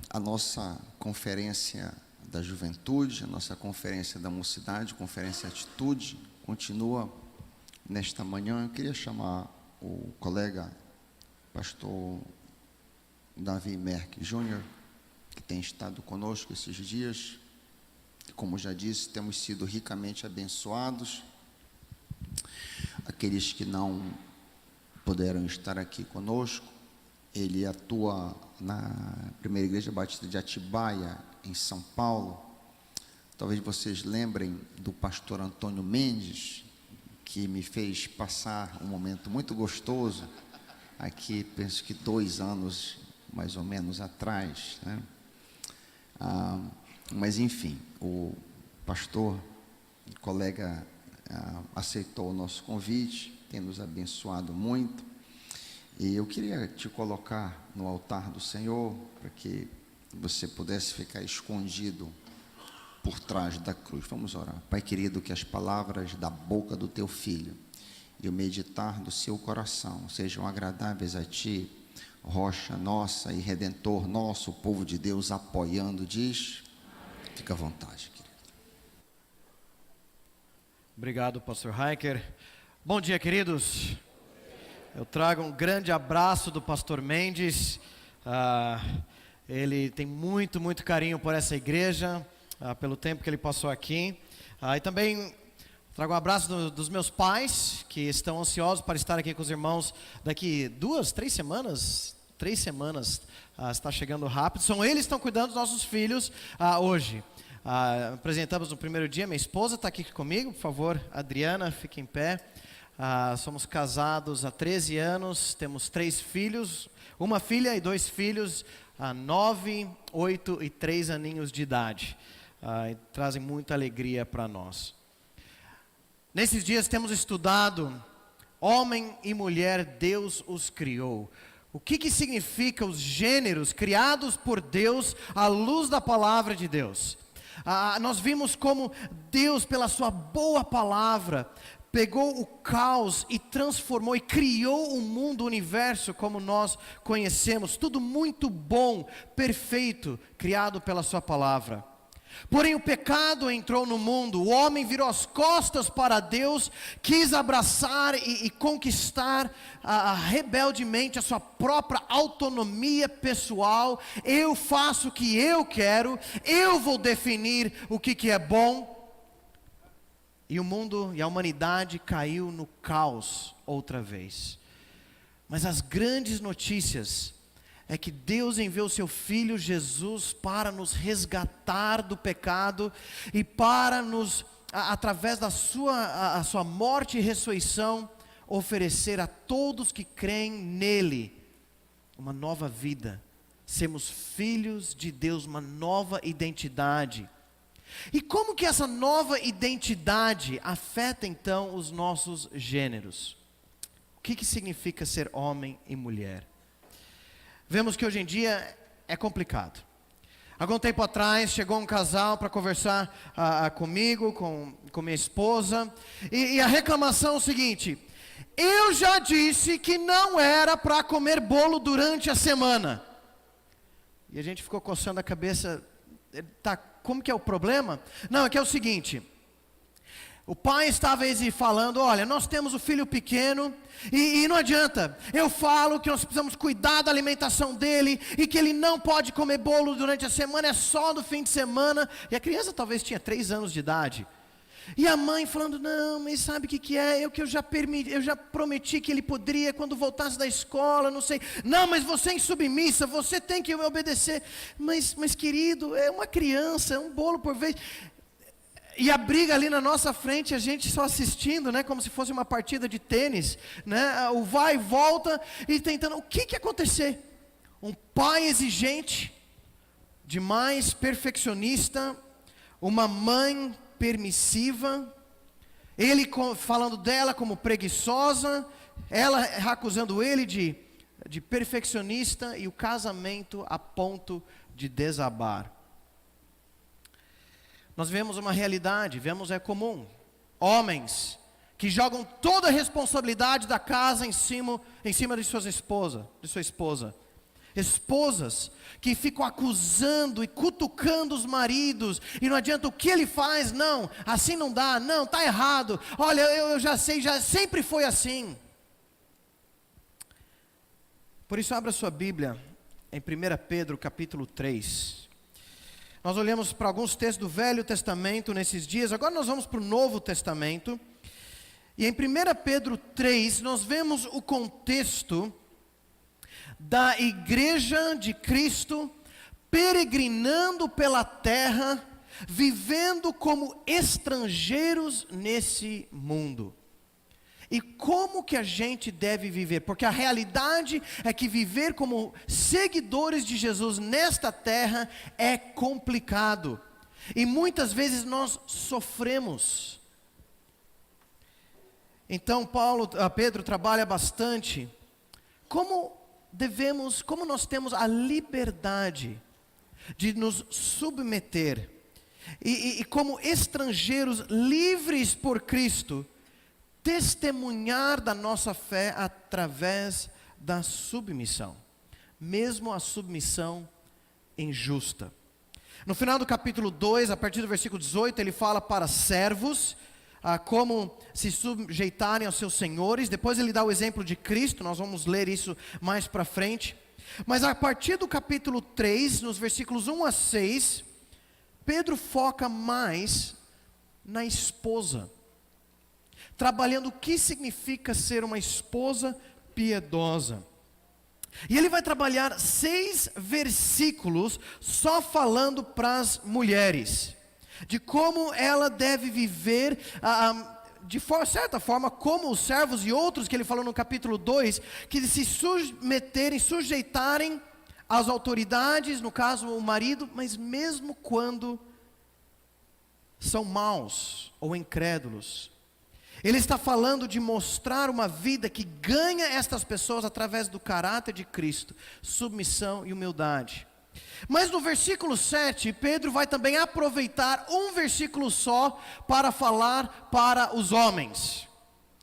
a nossa conferência da juventude, a nossa conferência da mocidade, conferência Atitude, continua nesta manhã. Eu queria chamar o colega pastor Davi Merck Júnior, que tem estado conosco esses dias. Como já disse, temos sido ricamente abençoados. Aqueles que não puderam estar aqui conosco, ele atua na Primeira Igreja Batista de Atibaia, em São Paulo. Talvez vocês lembrem do pastor Antônio Mendes, que me fez passar um momento muito gostoso aqui, penso que 2 anos mais ou menos atrás, né? Mas enfim, o pastor, o colega, aceitou o nosso convite, tem nos abençoado muito, e eu queria te colocar no altar do Senhor, para que você pudesse ficar escondido por trás da cruz. Vamos orar. Pai querido, que as palavras da boca do teu filho e o meditar do seu coração sejam agradáveis a ti, rocha nossa e redentor nosso, o povo de Deus apoiando, diz, fica à vontade, querido. Obrigado, pastor Heiker. Bom dia, queridos. Eu trago um grande abraço do pastor Mendes. Ele tem muito carinho por essa igreja, pelo tempo que ele passou aqui. E também trago um abraço dos meus pais, que estão ansiosos para estar aqui com os irmãos daqui 3 semanas. 3 semanas, está chegando rápido. São eles que estão cuidando dos nossos filhos hoje. Apresentamos no primeiro dia, minha esposa está aqui comigo, por favor, Adriana, fique em pé. Somos casados há 13 anos, temos 3 filhos, uma filha e 2 filhos, 9, 8 e 3 aninhos de idade. E trazem muita alegria para nós. Nesses dias temos estudado, homem e mulher, Deus os criou. O que significa os gêneros criados por Deus à luz da palavra de Deus? Nós vimos como Deus, pela sua boa palavra, pegou o caos e transformou e criou o mundo, o universo como nós conhecemos. Tudo muito bom, perfeito, criado pela sua palavra. Porém o pecado entrou no mundo, o homem virou as costas para Deus, quis abraçar e conquistar rebeldemente a sua própria autonomia pessoal. Eu faço o que eu quero, eu vou definir o que é bom. E o mundo e a humanidade caiu no caos outra vez. Mas as grandes notícias é que Deus enviou o seu Filho Jesus para nos resgatar do pecado e para nos, através da sua morte e ressurreição, oferecer a todos que creem nele uma nova vida. Sermos filhos de Deus, uma nova identidade. E como que essa nova identidade afeta então os nossos gêneros? O que significa ser homem e mulher? Vemos que hoje em dia é complicado. Algum tempo atrás chegou um casal para conversar comigo, com minha esposa, e a reclamação é o seguinte: eu já disse que não era para comer bolo durante a semana. E a gente ficou coçando a cabeça, tá, como que é o problema? Não, é que é o seguinte: o pai estava falando, olha, nós temos o filho pequeno e não adianta, eu falo que nós precisamos cuidar da alimentação dele e que ele não pode comer bolo durante a semana, é só no fim de semana. E a criança talvez tinha 3 anos de idade. E a mãe falando, não, mas sabe o que é? Eu já prometi que ele poderia quando voltasse da escola, não sei. Não, mas você é insubmissa, você tem que me obedecer. Mas querido, é uma criança, é um bolo por vez. E a briga ali na nossa frente, a gente só assistindo, né, como se fosse uma partida de tênis, né, o vai e volta, e tentando, o que acontecer? Um pai exigente, demais perfeccionista, uma mãe permissiva, ele falando dela como preguiçosa, ela acusando ele de perfeccionista, e o casamento a ponto de desabar. Nós vemos uma realidade, é comum, homens que jogam toda a responsabilidade da casa em cima de sua esposa. Esposas que ficam acusando e cutucando os maridos, e não adianta o que ele faz, não, assim não dá, não, está errado, olha, eu já sei, já sempre foi assim. Por isso abra sua Bíblia em 1 Pedro capítulo 3. Nós olhamos para alguns textos do Velho Testamento nesses dias, agora nós vamos para o Novo Testamento, e em 1 Pedro 3 nós vemos o contexto da igreja de Cristo, peregrinando pela terra, vivendo como estrangeiros nesse mundo. E como que a gente deve viver? Porque a realidade é que viver como seguidores de Jesus nesta terra é complicado. E muitas vezes nós sofremos. Então Pedro trabalha bastante. Como nós temos a liberdade de nos submeter e como estrangeiros livres por Cristo, testemunhar da nossa fé através da submissão, mesmo a submissão injusta. No final do capítulo 2, a partir do versículo 18, ele fala para servos, como se sujeitarem aos seus senhores. Depois ele dá o exemplo de Cristo, nós vamos ler isso mais para frente. Mas a partir do capítulo 3, nos versículos 1 a 6, Pedro foca mais na esposa, trabalhando o que significa ser uma esposa piedosa. E ele vai trabalhar 6 versículos só falando para as mulheres, de como ela deve viver, de certa forma, como os servos e outros que ele falou no capítulo 2, que se submeterem, sujeitarem às autoridades, no caso o marido, mas mesmo quando são maus ou incrédulos. Ele está falando de mostrar uma vida que ganha estas pessoas através do caráter de Cristo, submissão e humildade. Mas no versículo 7, Pedro vai também aproveitar um versículo só para falar para os homens.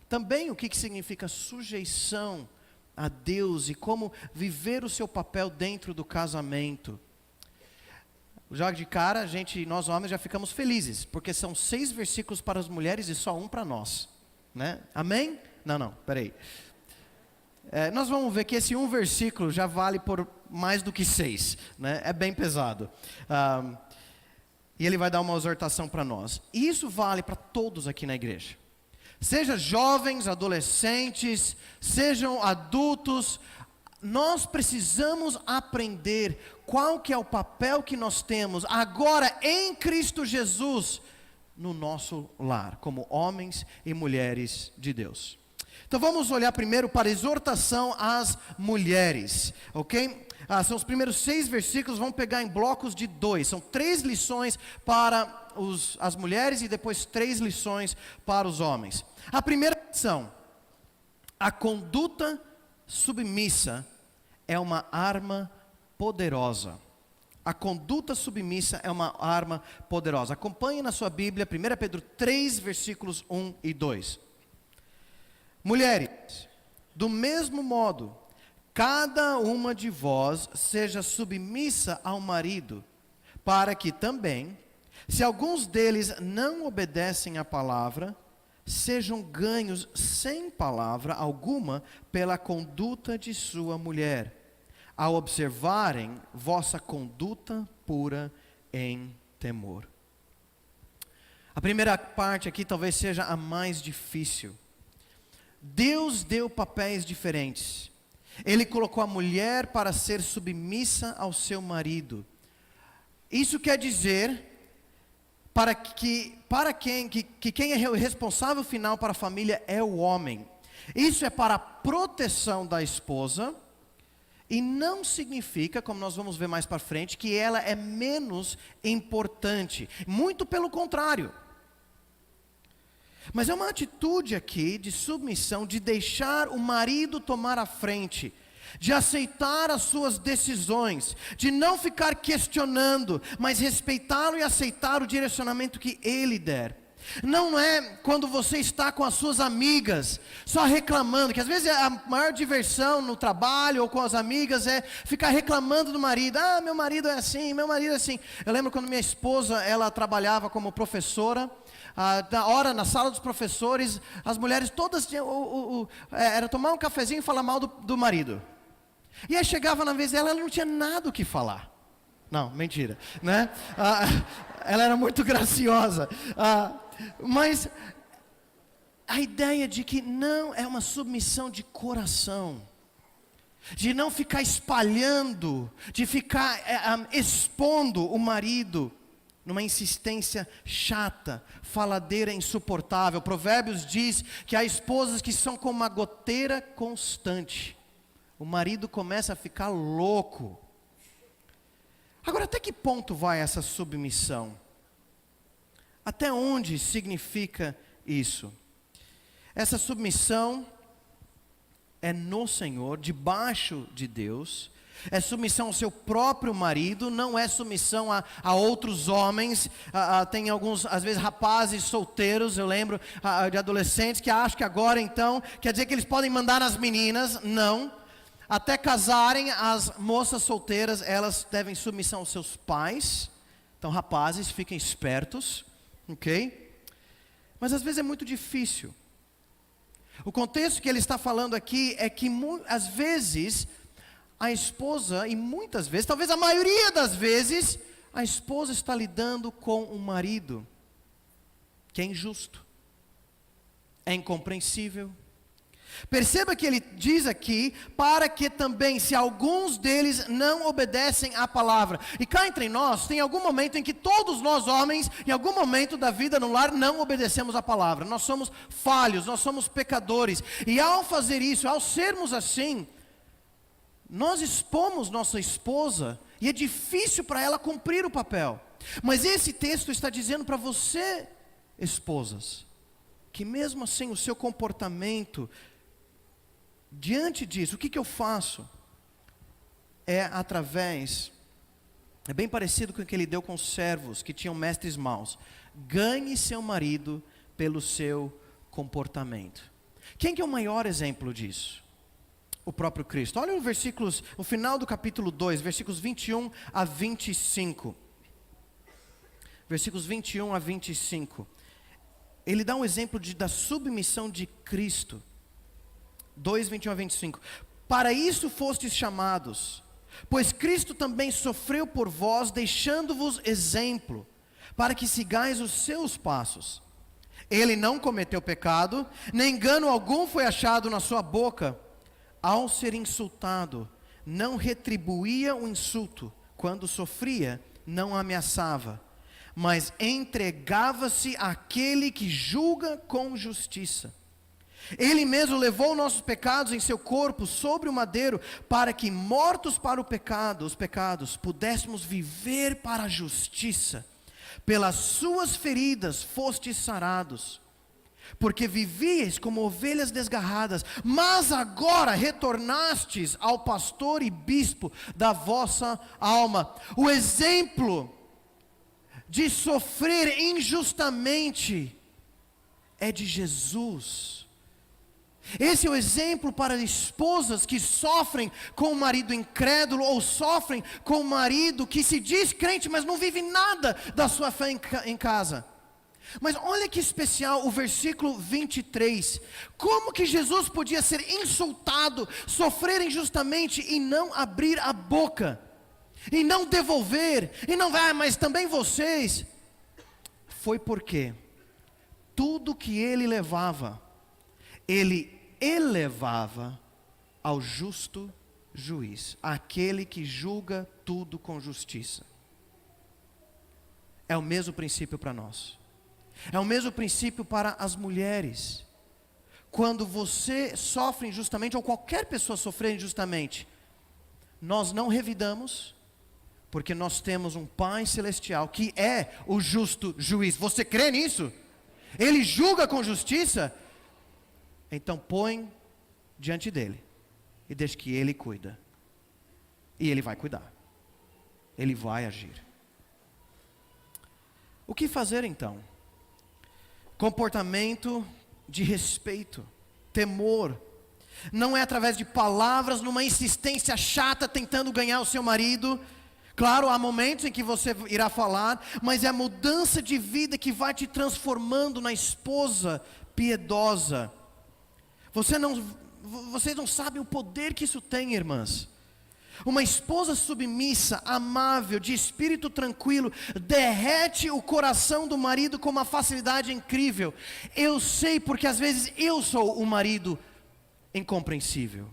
Também o que significa sujeição a Deus e como viver o seu papel dentro do casamento. Já de cara, nós homens já ficamos felizes, porque são 6 versículos para as mulheres e só um para nós, né? Amém? Não, peraí. Nós vamos ver que esse um versículo já vale por mais do que 6, né? É bem pesado. E ele vai dar uma exortação para nós. E isso vale para todos aqui na igreja. Seja jovens, adolescentes, sejam adultos, nós precisamos aprender qual que é o papel que nós temos agora em Cristo Jesus no nosso lar, como homens e mulheres de Deus. Então vamos olhar primeiro para a exortação às mulheres, ok? São os primeiros 6 versículos, vamos pegar em blocos de 2, são 3 lições para as mulheres e depois 3 lições para os homens. A primeira lição: a conduta submissa é uma arma poderosa. A conduta submissa é uma arma poderosa. Acompanhe na sua Bíblia, 1 Pedro 3, versículos 1 e 2. Mulheres, do mesmo modo, cada uma de vós seja submissa ao marido, para que também, se alguns deles não obedecem à palavra, sejam ganhos sem palavra alguma pela conduta de sua mulher, ao observarem vossa conduta pura em temor. A primeira parte aqui talvez seja a mais difícil. Deus deu papéis diferentes. Ele colocou a mulher para ser submissa ao seu marido. Isso quer dizer que quem é o responsável final para a família é o homem. Isso é para a proteção da esposa, e não significa, como nós vamos ver mais para frente, que ela é menos importante. Muito pelo contrário. Mas é uma atitude aqui de submissão, de deixar o marido tomar a frente, de aceitar as suas decisões, de não ficar questionando, mas respeitá-lo e aceitar o direcionamento que ele der. Não é quando você está com as suas amigas, só reclamando, que às vezes a maior diversão no trabalho ou com as amigas é ficar reclamando do marido. Ah, meu marido é assim, meu marido é assim. Eu lembro quando minha esposa, ela trabalhava como professora, na sala dos professores, as mulheres todas tinham, era tomar um cafezinho e falar mal do marido. E aí chegava na vez dela, ela não tinha nada o que falar. Não, mentira, né? Ela era muito graciosa. Mas a ideia de que não é uma submissão de coração, de não ficar espalhando, de ficar expondo o marido numa insistência chata, faladeira insuportável. Provérbios diz que há esposas que são como uma goteira constante. O marido começa a ficar louco. Agora, até que ponto vai essa submissão? Até onde significa isso? Essa submissão é no Senhor, debaixo de Deus. É submissão ao seu próprio marido, não é submissão a outros homens. Tem alguns, às vezes, rapazes solteiros, eu lembro, de adolescentes, que acham que agora então, quer dizer que eles podem mandar nas meninas. Não. Até casarem, as moças solteiras, elas devem submissão aos seus pais. Então, rapazes, fiquem espertos, ok? Mas às vezes é muito difícil. O contexto que ele está falando aqui é que, às vezes, a esposa, e muitas vezes, talvez a maioria das vezes, a esposa está lidando com um marido que é injusto, é incompreensível. Perceba que ele diz aqui, para que também, se alguns deles não obedecem à palavra. E cá entre nós, tem algum momento em que todos nós homens, em algum momento da vida no lar, não obedecemos à palavra. Nós somos falhos, nós somos pecadores. E ao fazer isso, ao sermos assim, nós expomos nossa esposa, e é difícil para ela cumprir o papel. Mas esse texto está dizendo para você, esposas, que mesmo assim o seu comportamento diante disso, o que eu faço? É bem parecido com o que ele deu com os servos que tinham mestres maus. Ganhe seu marido pelo seu comportamento. Quem que é o maior exemplo disso? O próprio Cristo. Olha o final do capítulo 2, versículos 21 a 25. Versículos 21 a 25. Ele dá um exemplo da submissão de Cristo. 2, 21 a 25. Para isso fostes chamados, pois Cristo também sofreu por vós, deixando-vos exemplo, para que sigais os seus passos. Ele não cometeu pecado, nem engano algum foi achado na sua boca. Ao ser insultado, não retribuía o insulto. Quando sofria, não ameaçava, mas entregava-se àquele que julga com justiça. Ele mesmo levou nossos pecados em seu corpo sobre o madeiro, para que, mortos para os pecados, pudéssemos viver para a justiça. Pelas suas feridas fostes sarados, porque vivíeis como ovelhas desgarradas, mas agora retornastes ao pastor e bispo da vossa alma. O exemplo de sofrer injustamente é de Jesus. Esse é o exemplo para esposas que sofrem com o marido incrédulo, ou sofrem com o marido que se diz crente, mas não vive nada da sua fé em casa. Mas olha que especial o versículo 23. Como que Jesus podia ser insultado, sofrer injustamente e não abrir a boca, e não devolver, e não vai, mas também vocês? Foi porque tudo que ele levava, ele elevava ao justo juiz, aquele que julga tudo com justiça. É o mesmo princípio para nós. É o mesmo princípio para as mulheres. Quando você sofre injustamente, ou qualquer pessoa sofrer injustamente, nós não revidamos, porque nós temos um Pai Celestial que é o justo juiz. Você crê nisso? Ele julga com justiça? Então põe diante dele e deixa que ele cuida. E ele vai cuidar. Ele vai agir. O que fazer então? comportamento de respeito, temor. Não é através de palavras, numa insistência chata, tentando ganhar o seu marido. Claro, há momentos em que você irá falar, mas é a mudança de vida que vai te transformando na esposa piedosa. Vocês não sabem o poder que isso tem, irmãs. Uma esposa submissa, amável, de espírito tranquilo, derrete o coração do marido com uma facilidade incrível. Eu sei, porque às vezes eu sou o marido incompreensível.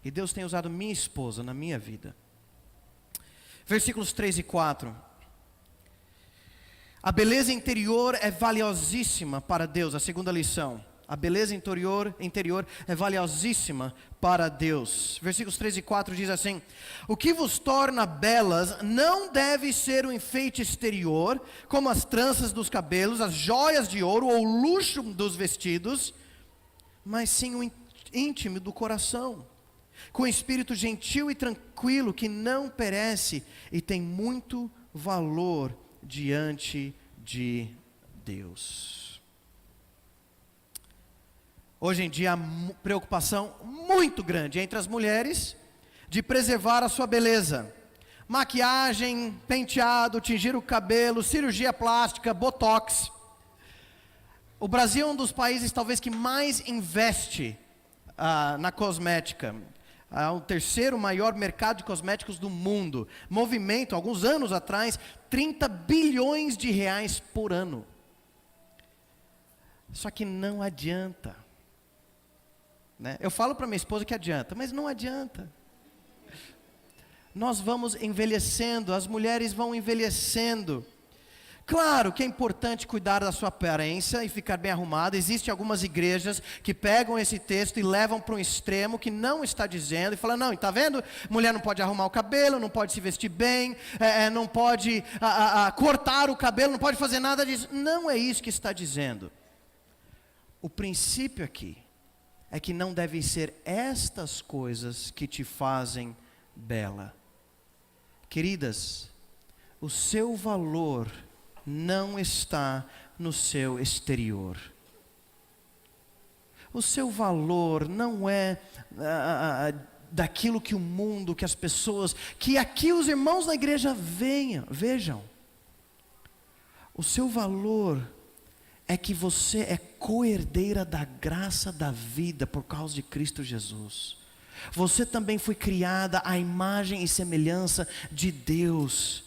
E Deus tem usado minha esposa na minha vida. Versículos 3 e 4. A beleza interior é valiosíssima para Deus. A segunda lição. A beleza interior é valiosíssima para Deus. Versículos 3 e 4 diz assim: o que vos torna belas não deve ser o enfeite exterior, como as tranças dos cabelos, as joias de ouro ou o luxo dos vestidos, mas sim o íntimo do coração, com espírito gentil e tranquilo, que não perece e tem muito valor diante de Deus. Hoje em dia há preocupação muito grande entre as mulheres de preservar a sua beleza. Maquiagem, penteado, tingir o cabelo, cirurgia plástica, botox. O Brasil é um dos países talvez que mais investe na cosmética. É o terceiro maior mercado de cosméticos do mundo. Movimento, alguns anos atrás, 30 bilhões de reais por ano. Só que não adianta. Né? Eu falo para minha esposa que adianta, mas não adianta. Nós vamos envelhecendo, as mulheres vão envelhecendo. Claro que é importante cuidar da sua aparência e ficar bem arrumada. Existem algumas igrejas que pegam esse texto e levam para um extremo que não está dizendo, e falam, não, está vendo? Mulher não pode arrumar o cabelo, não pode se vestir bem, não pode cortar o cabelo, não pode fazer nada disso. Não é isso que está dizendo. O princípio aqui é que não devem ser estas coisas que te fazem bela. Queridas, o seu valor não está no seu exterior. O seu valor não é daquilo que o mundo, que as pessoas, que aqui os irmãos da igreja vejam. O seu valor é que você é co-herdeira da graça da vida por causa de Cristo Jesus. Você também foi criada à imagem e semelhança de Deus.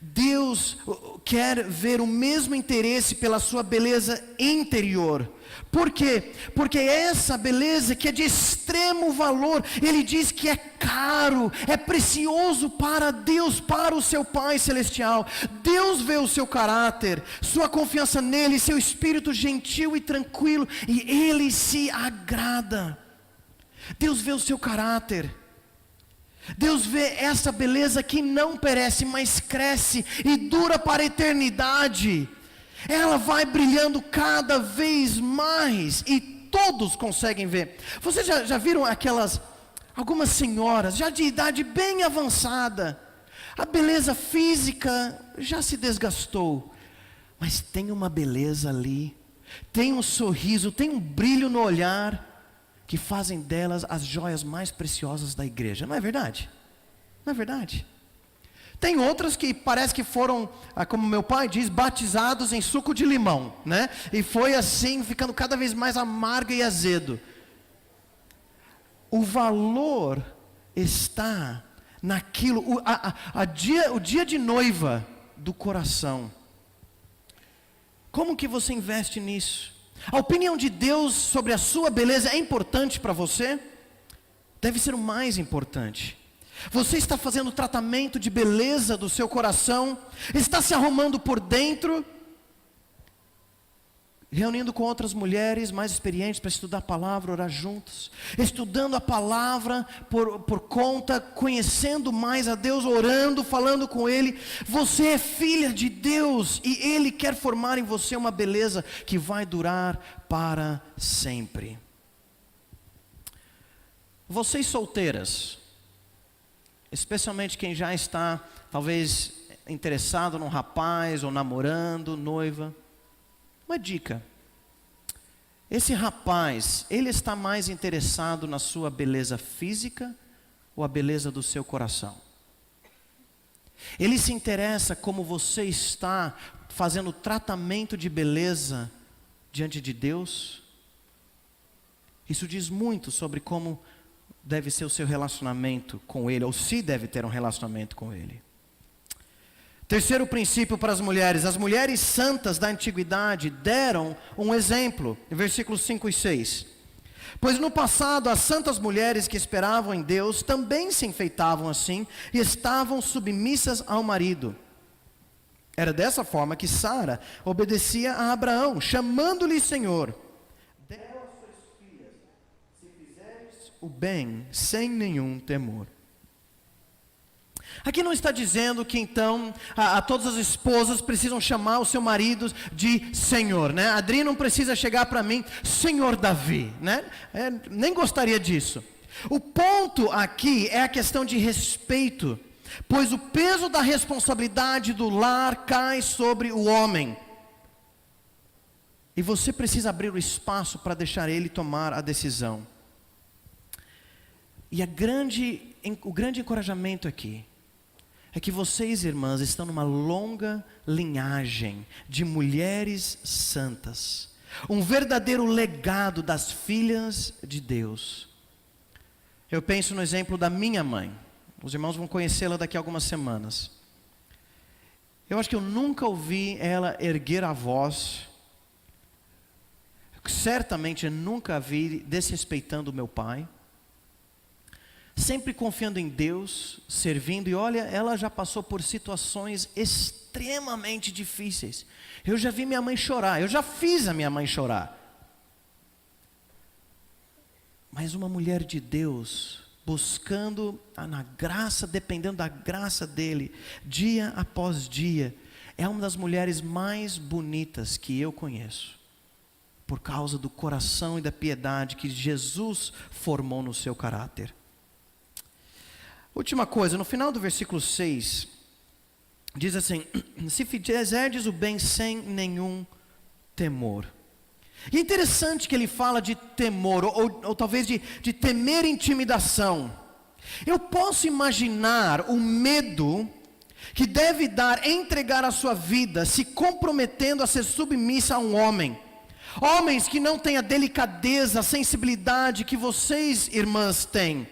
Deus quer ver o mesmo interesse pela sua beleza interior. Por quê? Porque essa beleza que é de extremo valor, Ele diz que é caro, é precioso para Deus, para o seu Pai Celestial. Deus vê o seu caráter, sua confiança nele, seu espírito gentil e tranquilo, e Ele se agrada. Deus vê o seu caráter. Deus vê essa beleza que não perece, mas cresce e dura para a eternidade. Ela vai brilhando cada vez mais e todos conseguem ver. Vocês já viram algumas senhoras, já de idade bem avançada, a beleza física já se desgastou, mas tem uma beleza ali, tem um sorriso, tem um brilho no olhar, que fazem delas as joias mais preciosas da igreja. Não é verdade? Não é verdade? Tem outras que parece que foram, como meu pai diz, batizados em suco de limão, né? E foi assim, ficando cada vez mais amargo e azedo. O valor está naquilo, o dia de noiva do coração. Como que você investe nisso? A opinião de Deus sobre a sua beleza é importante para você? Deve ser o mais importante. Você está fazendo o tratamento de beleza do seu coração? Está se arrumando por dentro? Reunindo com outras mulheres mais experientes para estudar a palavra, orar juntos? Estudando a palavra por conta, conhecendo mais a Deus, orando, falando com Ele? Você é filha de Deus e Ele quer formar em você uma beleza que vai durar para sempre. Vocês solteiras, especialmente quem já está talvez interessado num rapaz ou namorando, noiva, Uma dica. Esse rapaz, ele está mais interessado na sua beleza física ou a beleza do seu coração? Ele se interessa como você está fazendo tratamento de beleza diante de Deus? Isso diz muito sobre como deve ser o seu relacionamento com Ele, ou se deve ter um relacionamento com Ele. Terceiro princípio para as mulheres santas da antiguidade deram um exemplo, em versículos 5 e 6. Pois no passado as santas mulheres que esperavam em Deus também se enfeitavam assim e estavam submissas ao marido. Era dessa forma que Sara obedecia a Abraão, chamando-lhe Senhor. Deu às suas filhas, se fizeres o bem sem nenhum temor. Aqui não está dizendo que então a todas as esposas precisam chamar os seus maridos de Senhor, né? Adri não precisa chegar para mim, Senhor Davi, né? Nem gostaria disso. O ponto aqui é a questão de respeito, pois o peso da responsabilidade do lar cai sobre o homem. E você precisa abrir o espaço para deixar ele tomar a decisão. E o grande encorajamento aqui é que vocês, irmãs, estão numa longa linhagem de mulheres santas. Um verdadeiro legado das filhas de Deus. Eu penso no exemplo da minha mãe. Os irmãos vão conhecê-la daqui a algumas semanas. Eu acho que eu nunca ouvi ela erguer a voz. Certamente eu nunca a vi desrespeitando o meu pai. Sempre confiando em Deus, servindo, e olha, ela já passou por situações extremamente difíceis. Eu já vi minha mãe chorar, eu já fiz a minha mãe chorar. Mas uma mulher de Deus, buscando na graça, dependendo da graça dele, dia após dia, é uma das mulheres mais bonitas que eu conheço, por causa do coração e da piedade que Jesus formou no seu caráter. Última coisa, no final do versículo 6, diz assim: se fizerdes o bem sem nenhum temor. E é interessante que ele fala de temor, ou talvez de temer intimidação. Eu posso imaginar o medo que deve dar entregar a sua vida, se comprometendo a ser submissa a um homem. Homens que não têm a delicadeza, a sensibilidade que vocês, irmãs, têm.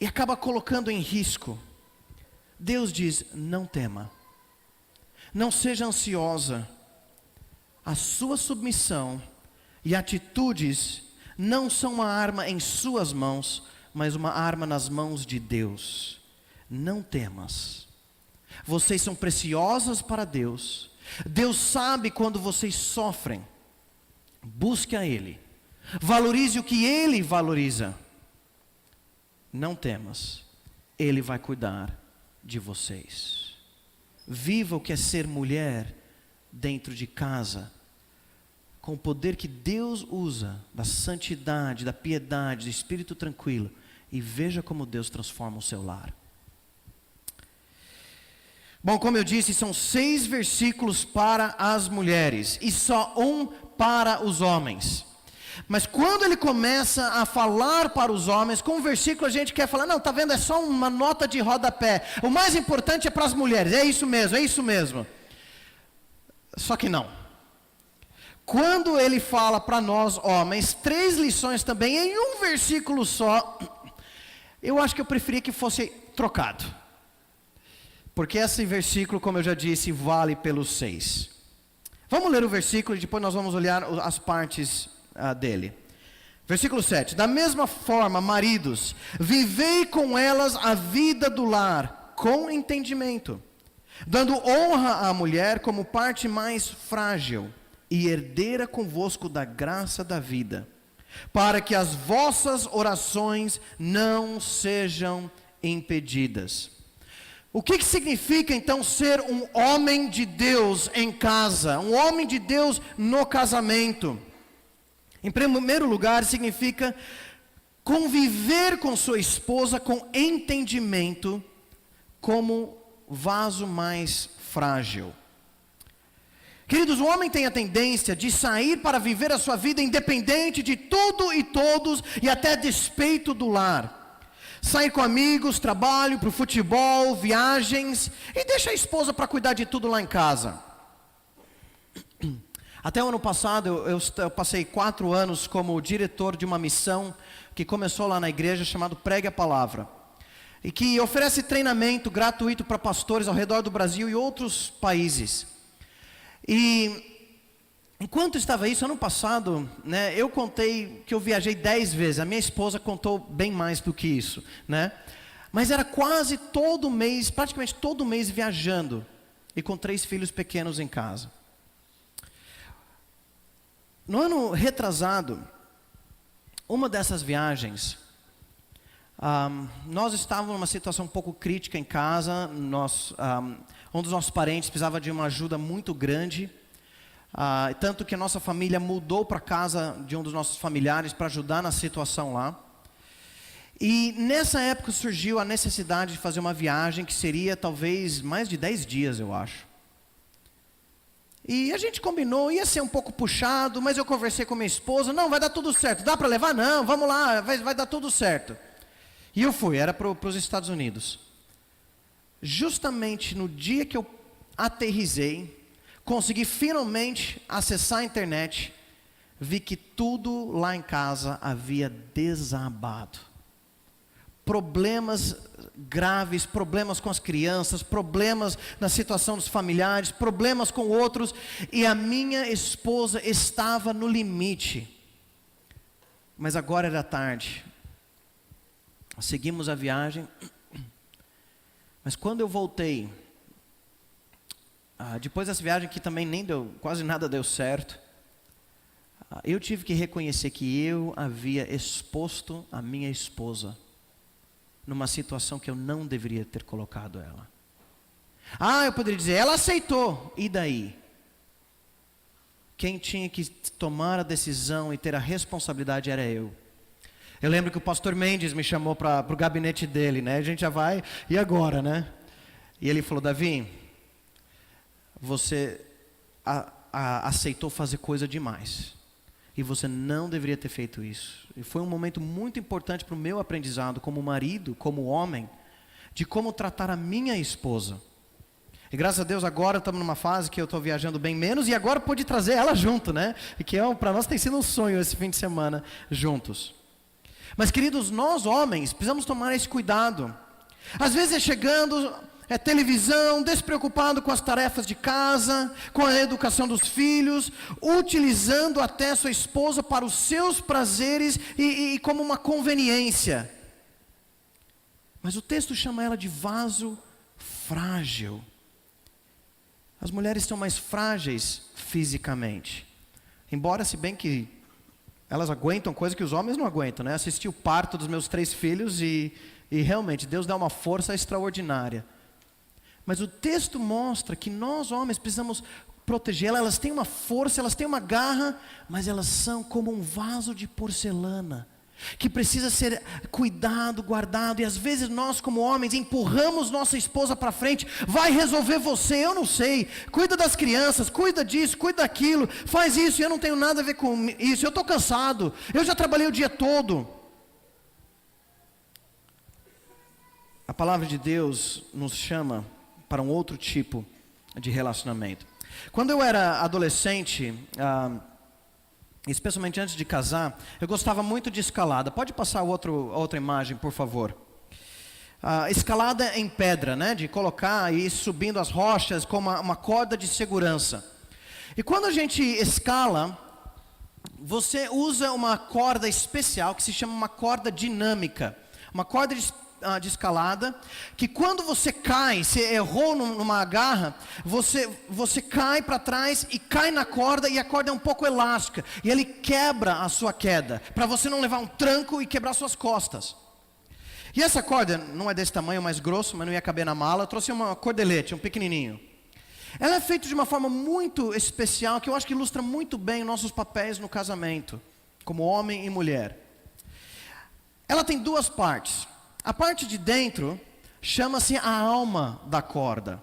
E acaba colocando em risco. Deus diz: não tema, não seja ansiosa. A sua submissão e atitudes não são uma arma em suas mãos, mas uma arma nas mãos de Deus. Não temas. Vocês são preciosas para Deus. Deus sabe quando vocês sofrem. Busque a Ele. Valorize o que Ele valoriza. Não temas, Ele vai cuidar de vocês. Viva o que é ser mulher dentro de casa, com o poder que Deus usa, da santidade, da piedade, do espírito tranquilo, e veja como Deus transforma o seu lar. Bom, como eu disse, são 6 versículos para as mulheres, e só um para os homens. Mas quando ele começa a falar para os homens, com um versículo a gente quer falar, não, está vendo, é só uma nota de rodapé. O mais importante é para as mulheres, é isso mesmo, é isso mesmo. Só que não. Quando ele fala para nós homens, 3 lições também em um versículo só, eu acho que eu preferia que fosse trocado. Porque esse versículo, como eu já disse, vale pelos 6. Vamos ler o versículo e depois nós vamos olhar as partes dele. Versículo 7. Da mesma forma, maridos, vivei com elas a vida do lar, com entendimento, dando honra à mulher como parte mais frágil e herdeira convosco da graça da vida, para que as vossas orações não sejam impedidas. O que significa então ser um homem de Deus em casa, um homem de Deus no casamento? Em primeiro lugar, significa conviver com sua esposa com entendimento, como vaso mais frágil. Queridos, o homem tem a tendência de sair para viver a sua vida independente de tudo e todos e até a despeito do lar. Sair com amigos, trabalho, para o futebol, viagens e deixa a esposa para cuidar de tudo lá em casa. Até o ano passado eu passei 4 anos como diretor de uma missão que começou lá na igreja chamado Pregue a Palavra. E que oferece treinamento gratuito para pastores ao redor do Brasil e outros países. E enquanto estava isso, ano passado, né, eu contei que eu viajei 10 vezes. A minha esposa contou bem mais do que isso, né? Mas era quase todo mês, praticamente todo mês viajando. E com 3 filhos pequenos em casa. No ano retrasado, uma dessas viagens, nós estávamos numa situação um pouco crítica em casa. Um dos nossos parentes precisava de uma ajuda muito grande, tanto que a nossa família mudou para a casa de um dos nossos familiares para ajudar na situação lá. E nessa época surgiu a necessidade de fazer uma viagem que seria talvez mais de 10 dias, eu acho. E a gente combinou, ia ser um pouco puxado, mas eu conversei com minha esposa, não, vai dar tudo certo. Dá para levar? Não, vamos lá, vai dar tudo certo. E eu fui, era para os Estados Unidos. Justamente no dia que eu aterrissei, consegui finalmente acessar a internet, vi que tudo lá em casa havia desabado. Problemas graves, problemas com as crianças, problemas na situação dos familiares, problemas com outros, e a minha esposa estava no limite. Mas agora era tarde. Seguimos a viagem. Mas quando eu voltei, depois dessa viagem que também quase nada deu certo, eu tive que reconhecer que eu havia exposto a minha esposa numa situação que eu não deveria ter colocado ela. Eu poderia dizer, ela aceitou, e daí? Quem tinha que tomar a decisão e ter a responsabilidade era eu. Eu lembro que o pastor Mendes me chamou para o gabinete dele, né? A gente já vai, e agora, né? E ele falou, Davi, você aceitou fazer coisa demais. E você não deveria ter feito isso. E foi um momento muito importante para o meu aprendizado como marido, como homem, de como tratar a minha esposa. E graças a Deus agora estamos numa fase que eu estou viajando bem menos e agora pude trazer ela junto, né? E que para nós tem sido um sonho esse fim de semana juntos. Mas queridos, nós homens precisamos tomar esse cuidado. Às vezes chegando... televisão, despreocupado com as tarefas de casa, com a educação dos filhos, utilizando até sua esposa para os seus prazeres e como uma conveniência. Mas o texto chama ela de vaso frágil. As mulheres são mais frágeis fisicamente. Embora, se bem que elas aguentam coisa que os homens não aguentam, né? Assisti o parto dos meus 3 filhos e realmente Deus dá uma força extraordinária. Mas o texto mostra que nós homens precisamos protegê-las. Elas têm uma força, elas têm uma garra, mas elas são como um vaso de porcelana, que precisa ser cuidado, guardado. E às vezes nós como homens empurramos nossa esposa para frente. Vai resolver você, eu não sei. Cuida das crianças, cuida disso, cuida daquilo. Faz isso, eu não tenho nada a ver com isso. Eu estou cansado, eu já trabalhei o dia todo. A palavra de Deus nos chama para um outro tipo de relacionamento. Quando eu era adolescente, especialmente antes de casar, eu gostava muito de escalada. Pode passar outra imagem, por favor. Escalada em pedra, né? De colocar e ir subindo as rochas com uma corda de segurança. E quando a gente escala, você usa uma corda especial que se chama uma corda dinâmica. Uma corda de escalada, que quando você cai, você errou numa garra, você cai para trás e cai na corda, e a corda é um pouco elástica, e ele quebra a sua queda, para você não levar um tranco e quebrar suas costas. E essa corda não é desse tamanho, mais grosso, mas não ia caber na mala. Eu trouxe uma cordelete, um pequenininho. Ela é feita de uma forma muito especial, que eu acho que ilustra muito bem nossos papéis no casamento, como homem e mulher. Ela tem 2 partes. A parte de dentro chama-se a alma da corda.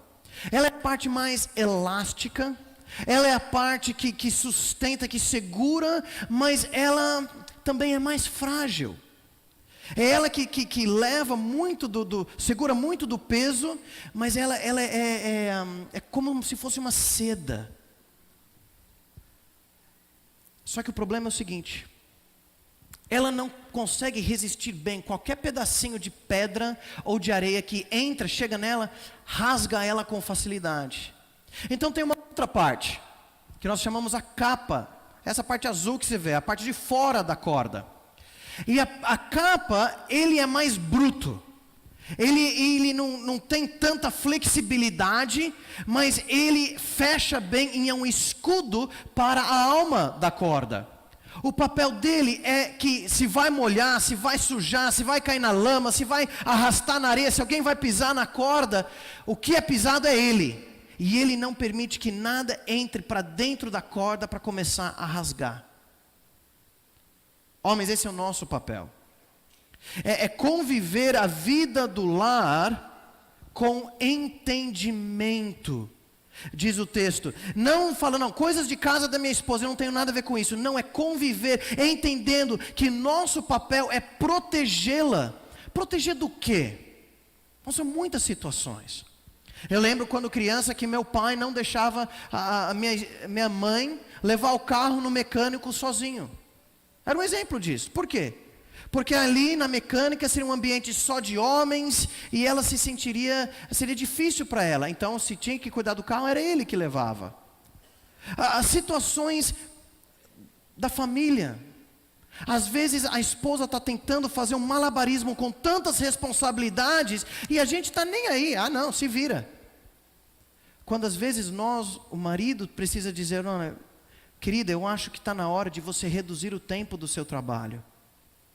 Ela é a parte mais elástica, Ela é a parte que sustenta, que segura, mas ela também é mais frágil. É ela que leva muito segura muito do peso, mas ela é como se fosse uma seda. Só que o problema é o seguinte: ela não consegue resistir bem. Qualquer pedacinho de pedra ou de areia que entra, chega nela, rasga ela com facilidade. Então tem uma outra parte, que nós chamamos a capa. Essa parte azul que você vê, a parte de fora da corda. E a capa, ele é mais bruto. Ele não tem tanta flexibilidade, mas ele fecha bem em um escudo para a alma da corda. O papel dele é que se vai molhar, se vai sujar, se vai cair na lama, se vai arrastar na areia, se alguém vai pisar na corda, o que é pisado é ele. E ele não permite que nada entre para dentro da corda para começar a rasgar. Homens, esse é o nosso papel. É conviver a vida do lar com entendimento. Diz o texto, não falando, não, coisas de casa da minha esposa, eu não tenho nada a ver com isso. Não, é conviver, entendendo que nosso papel é protegê-la. Proteger do quê? São muitas situações. Eu lembro quando criança que meu pai não deixava a minha mãe levar o carro no mecânico sozinho. Era um exemplo disso. Por quê? Porque ali na mecânica seria um ambiente só de homens e ela seria difícil para ela. Então, se tinha que cuidar do carro, era ele que levava. As situações da família. Às vezes a esposa está tentando fazer um malabarismo com tantas responsabilidades e a gente está nem aí. Ah, não, se vira. Quando às vezes o marido precisa dizer, não, querida, eu acho que está na hora de você reduzir o tempo do seu trabalho,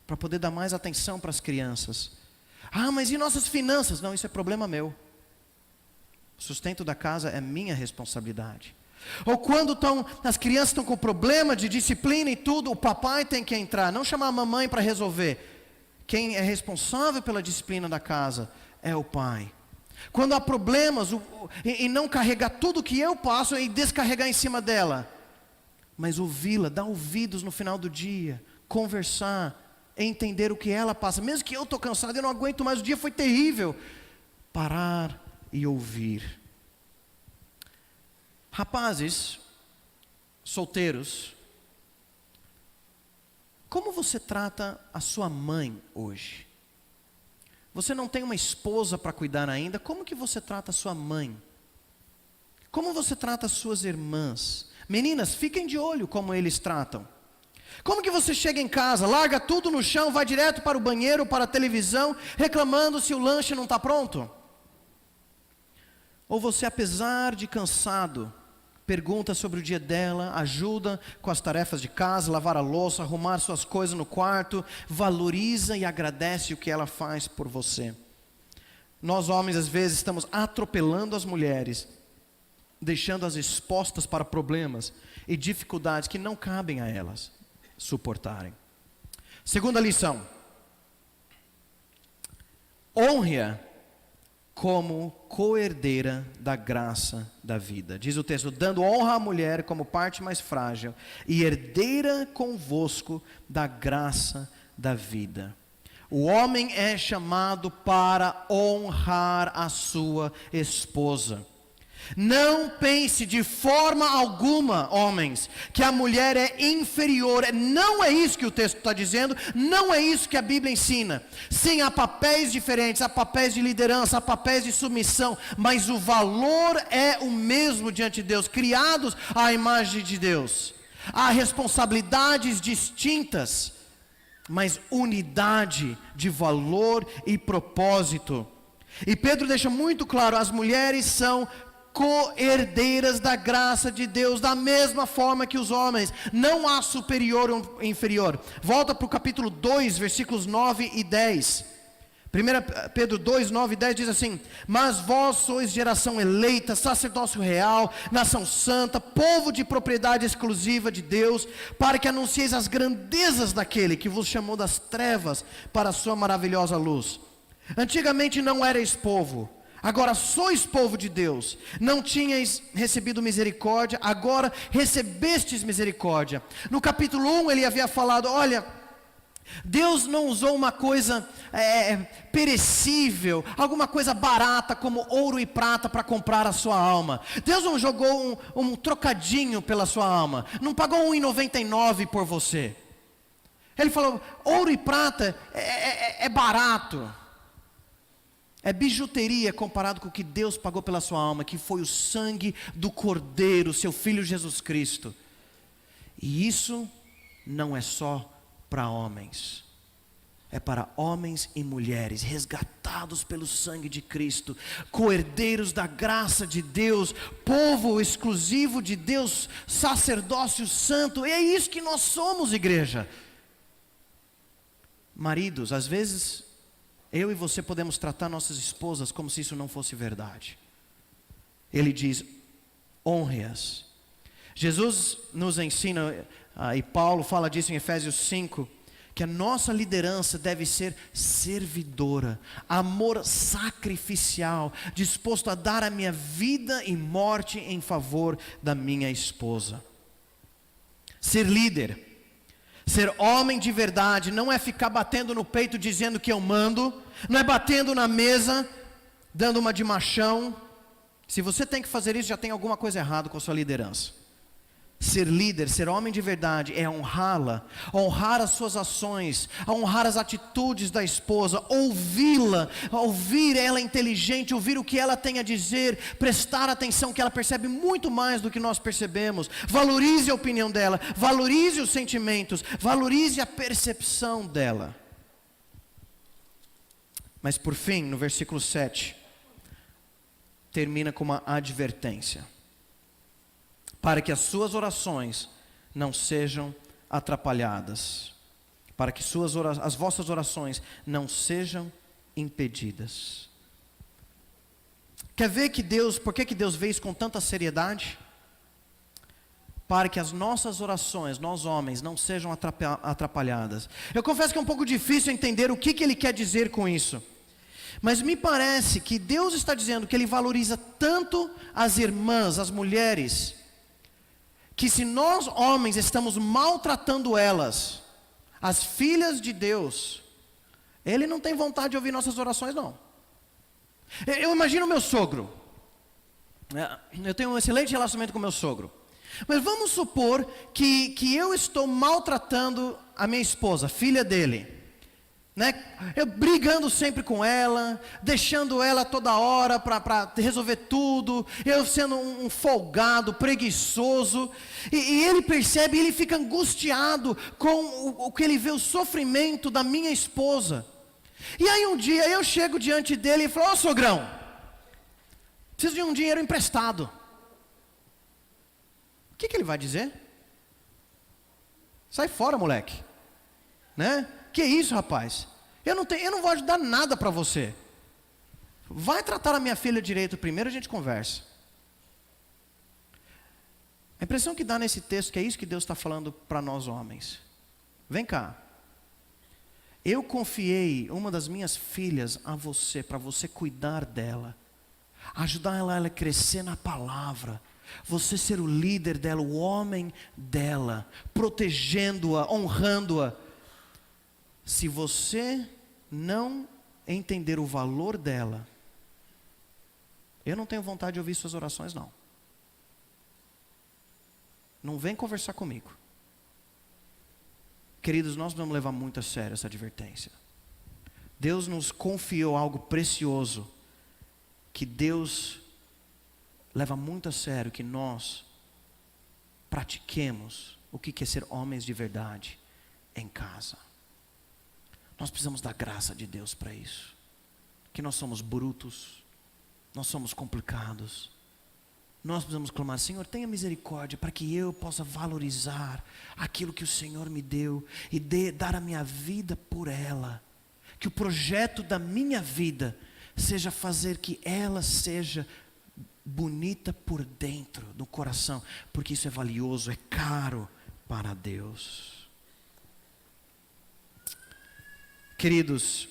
para poder dar mais atenção para as crianças. Ah, mas e nossas finanças? Não, isso é problema meu. O sustento da casa é minha responsabilidade. Ou quando as crianças estão com problema de disciplina e tudo, o papai tem que entrar, não chamar a mamãe para resolver. Quem é responsável pela disciplina da casa é o pai. Quando há problemas, e não carregar tudo que eu passo e descarregar em cima dela, mas ouvi-la, dar ouvidos no final do dia, conversar, entender o que ela passa, mesmo que eu estou cansado, eu não aguento mais, o dia foi terrível. Parar e ouvir. Rapazes, solteiros, como você trata a sua mãe hoje? Você não tem uma esposa para cuidar ainda, como que você trata a sua mãe? Como você trata as suas irmãs? Meninas, fiquem de olho como eles tratam. Como que você chega em casa, larga tudo no chão, vai direto para o banheiro, para a televisão, reclamando se o lanche não está pronto? Ou você, apesar de cansado, pergunta sobre o dia dela, ajuda com as tarefas de casa, lavar a louça, arrumar suas coisas no quarto, valoriza e agradece o que ela faz por você. Nós homens às vezes estamos atropelando as mulheres, deixando-as expostas para problemas e dificuldades que não cabem a elas suportarem. Segunda lição: honre-a como co-herdeira da graça da vida. Diz o texto, dando honra à mulher como parte mais frágil e herdeira convosco da graça da vida. O homem é chamado para honrar a sua esposa. Não pense de forma alguma, homens, que a mulher é inferior. Não é isso que o texto está dizendo, não é isso que a Bíblia ensina. Sim, há papéis diferentes, há papéis de liderança, há papéis de submissão, mas o valor é o mesmo diante de Deus, criados à imagem de Deus. Há responsabilidades distintas, mas unidade de valor e propósito. E Pedro deixa muito claro, as mulheres são co-herdeiras da graça de Deus, da mesma forma que os homens. Não há superior ou inferior. Volta para o capítulo 2, versículos 9 e 10. 1 Pedro 2, 9 e 10 diz assim: mas vós sois geração eleita, sacerdócio real, nação santa, povo de propriedade exclusiva de Deus, para que anuncieis as grandezas daquele que vos chamou das trevas para a sua maravilhosa luz. Antigamente não erais povo, Agora sois povo de Deus, não tinhais recebido misericórdia, agora recebestes misericórdia. No capítulo 1 ele havia falado, olha, Deus não usou uma coisa perecível, alguma coisa barata como ouro e prata para comprar a sua alma. Deus não jogou um trocadinho pela sua alma, não pagou 1,99 por você. Ele falou, ouro e prata é barato, é bijuteria comparado com o que Deus pagou pela sua alma, que foi o sangue do Cordeiro, seu Filho Jesus Cristo. E isso não é só para homens, é para homens e mulheres resgatados pelo sangue de Cristo, co-herdeiros da graça de Deus, povo exclusivo de Deus, sacerdócio santo. E é isso que nós somos, igreja. Maridos, às vezes eu e você podemos tratar nossas esposas como se isso não fosse verdade. Ele diz, honre-as. Jesus nos ensina, e Paulo fala disso em Efésios 5, que a nossa liderança deve ser servidora, amor sacrificial, disposto a dar a minha vida e morte em favor da minha esposa. Ser líder, ser homem de verdade, não é ficar batendo no peito dizendo que eu mando, não é batendo na mesa, dando uma de machão. Se você tem que fazer isso, já tem alguma coisa errada com a sua liderança. Ser líder, ser homem de verdade, é honrá-la, honrar as suas ações, honrar as atitudes da esposa, ouvi-la, ouvir ela inteligente, ouvir o que ela tem a dizer, prestar atenção que ela percebe muito mais do que nós percebemos. Valorize a opinião dela, valorize os sentimentos, valorize a percepção dela. Mas por fim, no versículo 7, termina com uma advertência. Para que as suas orações não sejam atrapalhadas, para que as vossas orações não sejam impedidas. Quer ver que por que Deus vê isso com tanta seriedade? Para que as nossas orações, nós homens, não sejam atrapalhadas. Eu confesso que é um pouco difícil entender o que Ele quer dizer com isso. Mas me parece que Deus está dizendo que Ele valoriza tanto as irmãs, as mulheres, que se nós homens estamos maltratando elas, as filhas de Deus, Ele não tem vontade de ouvir nossas orações não. Eu imagino meu sogro, eu tenho um excelente relacionamento com meu sogro, mas vamos supor que eu estou maltratando a minha esposa, filha dele, né? Eu brigando sempre com ela, deixando ela toda hora para resolver tudo, eu sendo um folgado, preguiçoso, e ele percebe, ele fica angustiado com o que ele vê, o sofrimento da minha esposa. E aí um dia eu chego diante dele e falo, ô sogrão, preciso de um dinheiro emprestado. O que ele vai dizer? Sai fora, moleque, né? Que isso, rapaz? Eu não vou ajudar nada para você. Vai tratar a minha filha direito primeiro, a gente conversa. A impressão que dá nesse texto que é isso que Deus está falando para nós homens. Vem cá. Eu confiei uma das minhas filhas a você, para você cuidar dela, ajudar ela a crescer na palavra, você ser o líder dela, o homem dela, protegendo-a, honrando-a. Se você não entender o valor dela, eu não tenho vontade de ouvir suas orações não. Não vem conversar comigo. Queridos, nós vamos levar muito a sério essa advertência. Deus nos confiou algo precioso, que Deus leva muito a sério, que nós pratiquemos o que é ser homens de verdade em casa. Nós precisamos da graça de Deus para isso. Que nós somos brutos, nós somos complicados. Nós precisamos clamar, Senhor, tenha misericórdia para que eu possa valorizar aquilo que o Senhor me deu e dar a minha vida por ela. Que o projeto da minha vida seja fazer que ela seja bonita por dentro, do coração, porque isso é valioso, é caro para Deus. Queridos,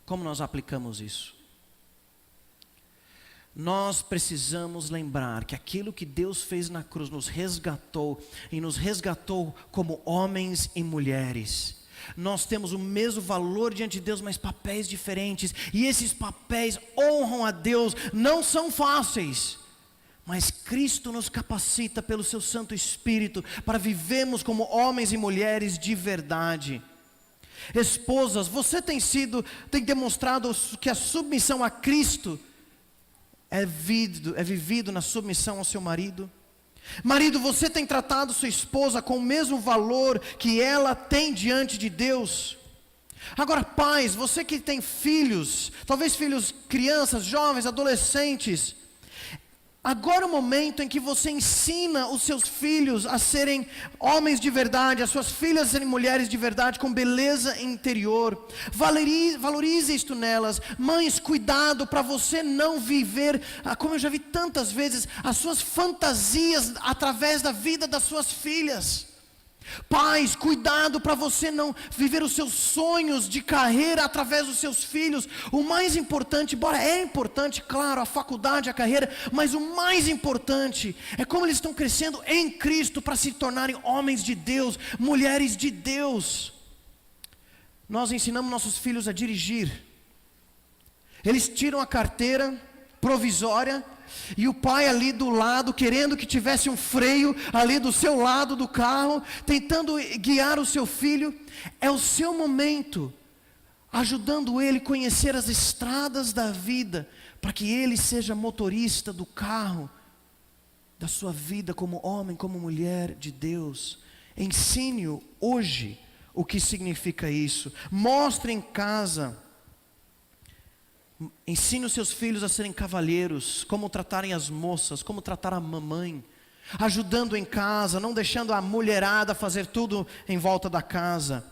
Como nós aplicamos isso? Nós precisamos lembrar que aquilo que Deus fez na cruz nos resgatou, e nos resgatou como homens e mulheres. Nós temos o mesmo valor diante de Deus, mas papéis diferentes, e esses papéis honram a Deus, não são fáceis, mas Cristo nos capacita pelo seu Santo Espírito, para vivermos como homens e mulheres de verdade. Esposas, você tem demonstrado que a submissão a Cristo é vivido na submissão ao seu marido? Marido, você tem tratado sua esposa com o mesmo valor que ela tem diante de Deus? Agora, pais, você que tem filhos, talvez filhos, crianças, jovens, adolescentes, agora é o momento em que você ensina os seus filhos a serem homens de verdade, as suas filhas a serem mulheres de verdade, com beleza interior. Valorize isto nelas. Mães, cuidado para você não viver, como eu já vi tantas vezes, as suas fantasias através da vida das suas filhas. Pais, cuidado para você não viver os seus sonhos de carreira através dos seus filhos. O mais importante, embora é importante, claro, a faculdade, a carreira, mas o mais importante é como eles estão crescendo em Cristo para se tornarem homens de Deus, mulheres de Deus. Nós ensinamos nossos filhos a dirigir. Eles tiram a carteira provisória, e o pai ali do lado, querendo que tivesse um freio ali do seu lado do carro, tentando guiar o seu filho. É o seu momento, ajudando ele a conhecer as estradas da vida, para que ele seja motorista do carro da sua vida, como homem, como mulher de Deus. Ensine-o hoje o que significa isso. Mostre em casa. Ensine os seus filhos a serem cavalheiros, como tratarem as moças, como tratar a mamãe, ajudando em casa, não deixando a mulherada fazer tudo em volta da casa,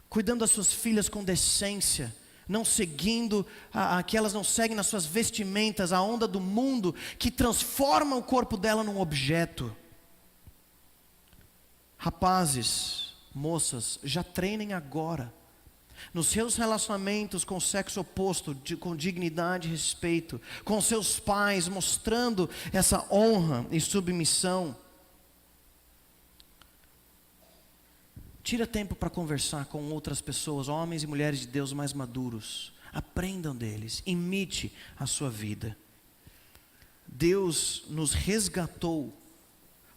cuidando das suas filhas com decência, não seguindo, que elas não seguem nas suas vestimentas a onda do mundo, que transforma o corpo dela num objeto. Rapazes, moças, já treinem agora, nos seus relacionamentos com o sexo oposto, com dignidade e respeito, com seus pais, mostrando essa honra e submissão. Tira tempo para conversar com outras pessoas, homens e mulheres de Deus mais maduros. Aprendam deles, imite a sua vida. Deus nos resgatou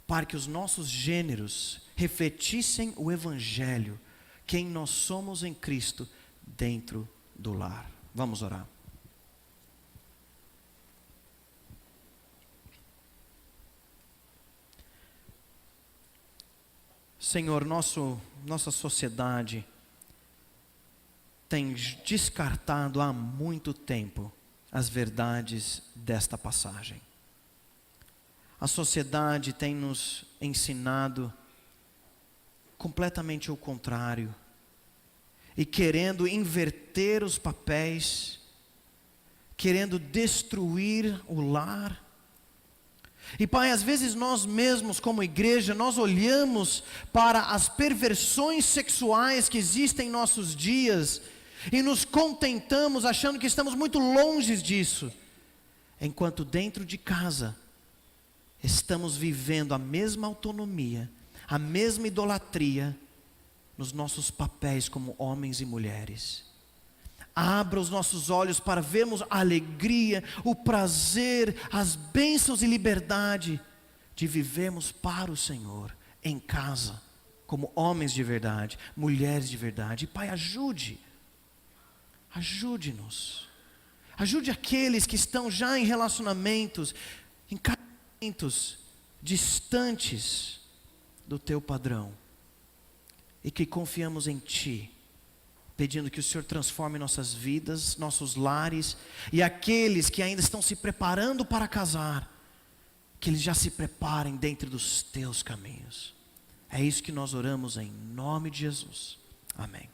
para que os nossos gêneros refletissem o Evangelho, quem nós somos em Cristo dentro do lar. Vamos orar. Senhor, nossa sociedade tem descartado há muito tempo as verdades desta passagem. A sociedade tem nos ensinado completamente o contrário, e querendo inverter os papéis, querendo destruir o lar. E Pai, às vezes nós mesmos como igreja, nós olhamos para as perversões sexuais que existem em nossos dias, e nos contentamos achando que estamos muito longe disso, enquanto dentro de casa, estamos vivendo a mesma autonomia, a mesma idolatria nos nossos papéis como homens e mulheres. Abra os nossos olhos para vermos a alegria, o prazer, as bênçãos e liberdade de vivermos para o Senhor, em casa, como homens de verdade, mulheres de verdade. E Pai, ajude-nos. Ajude aqueles que estão já em relacionamentos, em casamentos distantes do Teu padrão, e que confiamos em Ti, pedindo que o Senhor transforme nossas vidas, nossos lares, e aqueles que ainda estão se preparando para casar, que eles já se preparem dentro dos Teus caminhos. É isso que nós oramos em nome de Jesus. Amém.